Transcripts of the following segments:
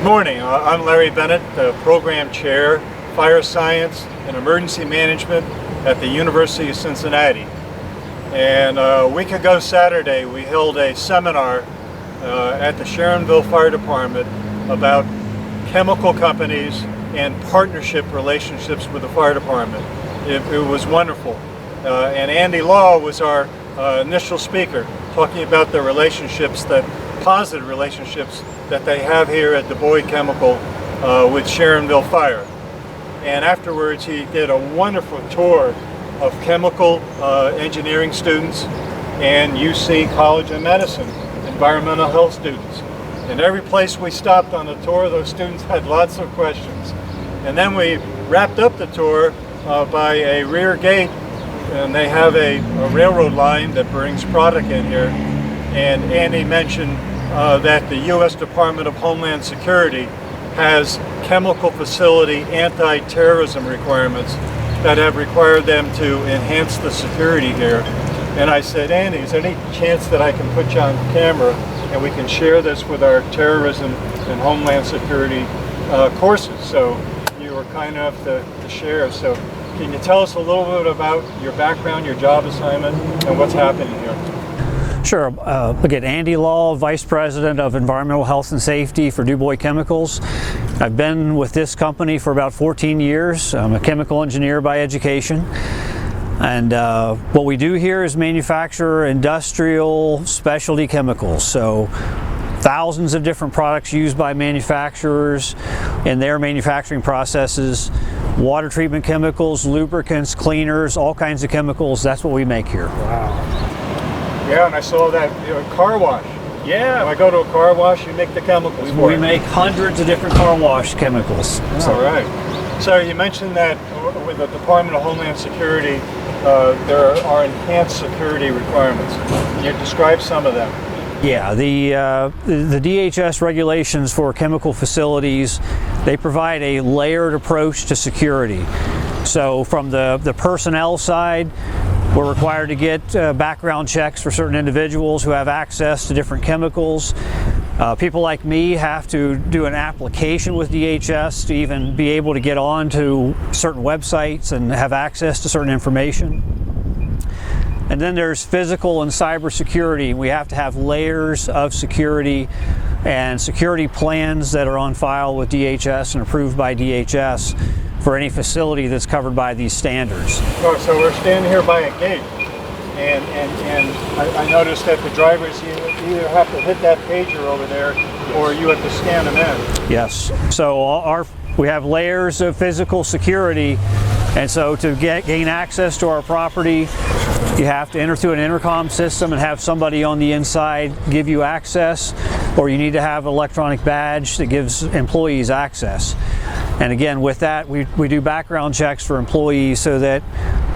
morning. I'm Larry Bennett, the Program Chair, Fire Science and Emergency Management at the University of Cincinnati. And a week ago Saturday, we held a seminar at the Sharonville Fire Department about chemical companies and partnership relationships with the fire department. It was wonderful. And Andrew.law was our initial speaker, talking about the relationships, the positive relationships that they have here at DuBois Chemical with Sharonville Fire. And afterwards he did a wonderful tour of chemical engineering students and UC College of Medicine environmental health students. And every place we stopped on the tour, those students had lots of questions. And then we wrapped up the tour by a rear gate, and they have a railroad line that brings product in here. And Andy mentioned that the U.S. Department of Homeland Security has chemical facility anti-terrorism requirements that have required them to enhance the security here. And I said, Andy, is there any chance that I can put you on camera and we can share this with our terrorism and homeland security courses? So you were kind enough to share. So can you tell us a little bit about your background, your job assignment, and what's happening here? Sure. Again, Andrew.law, Vice President of Environmental Health and Safety for DuBois Chemicals. I've been with this company for about 14 years. I'm a chemical engineer by education. And what we do here is manufacture industrial specialty chemicals. So thousands of different products used by manufacturers in their manufacturing processes. Water treatment chemicals, lubricants, cleaners, all kinds of chemicals. That's what we make here. Wow. Yeah, and I saw that car wash. Yeah. When I go to a car wash, you make the chemicals for it. We make hundreds of different car wash chemicals. All right. So you mentioned that with the Department of Homeland Security, there are enhanced security requirements. Can you describe some of them? Yeah, the DHS regulations for chemical facilities, they provide a layered approach to security. So from the personnel side, we're required to get background checks for certain individuals who have access to different chemicals. People like me have to do an application with DHS to even be able to get on to certain websites and have access to certain information. And then there's physical and cyber security. We have to have layers of security and security plans that are on file with DHS and approved by DHS for any facility that's covered by these standards. So we're standing here by a gate, and I noticed that the drivers either have to hit that pager over there or you have to scan them in. Yes. So we have layers of physical security, and so to gain access to our property, you have to enter through an intercom system and have somebody on the inside give you access, or you need to have an electronic badge that gives employees access. And again, with that, we do background checks for employees so that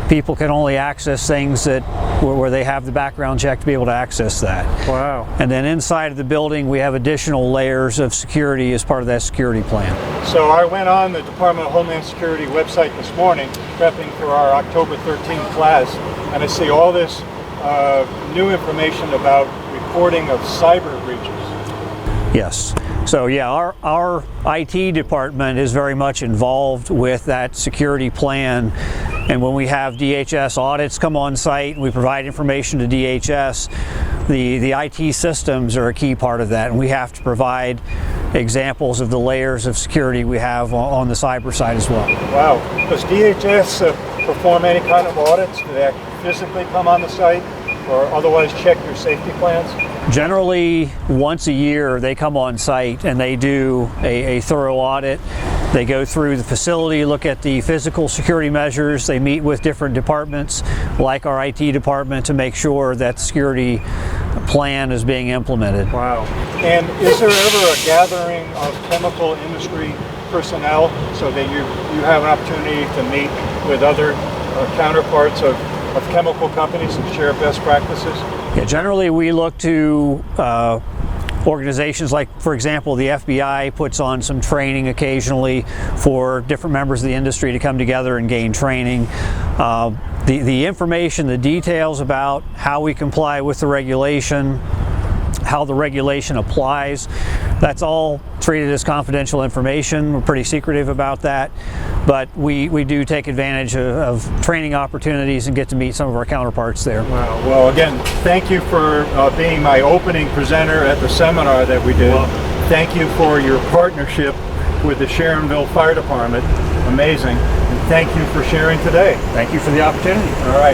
people can only access things where they have the background check to be able to access that. Wow. And then inside of the building, we have additional layers of security as part of that security plan. So I went on the Department of Homeland Security website this morning, prepping for our October 13th class, and I see all this new information about reporting of cyber breaches. Yes. So yeah, our IT department is very much involved with that security plan. And when we have DHS audits come on site and we provide information to DHS, the IT systems are a key part of that. And we have to provide examples of the layers of security we have on the cyber side as well. Wow. Does DHS perform any kind of audits? Do they physically come on the site or otherwise check your safety plans? Generally, once a year, they come on site and they do a thorough audit. They go through the facility, look at the physical security measures. They meet with different departments, like our IT department, to make sure that the security plan is being implemented. Wow. And is there ever a gathering of chemical industry personnel so that you have an opportunity to meet with other counterparts of chemical companies and share best practices? Yeah, generally we look to organizations like, for example, the FBI puts on some training occasionally for different members of the industry to come together and gain training. The information, the details about how we comply with the regulation, how the regulation applies, That's all treated as confidential information. We're pretty secretive about that, but we do take advantage of training opportunities and get to meet some of our counterparts there. Wow. Well, again, thank you for being my opening presenter at the seminar that we did. Thank you for your partnership with the Sharonville Fire Department. Amazing. And thank you for sharing today. Thank you for the opportunity. All right.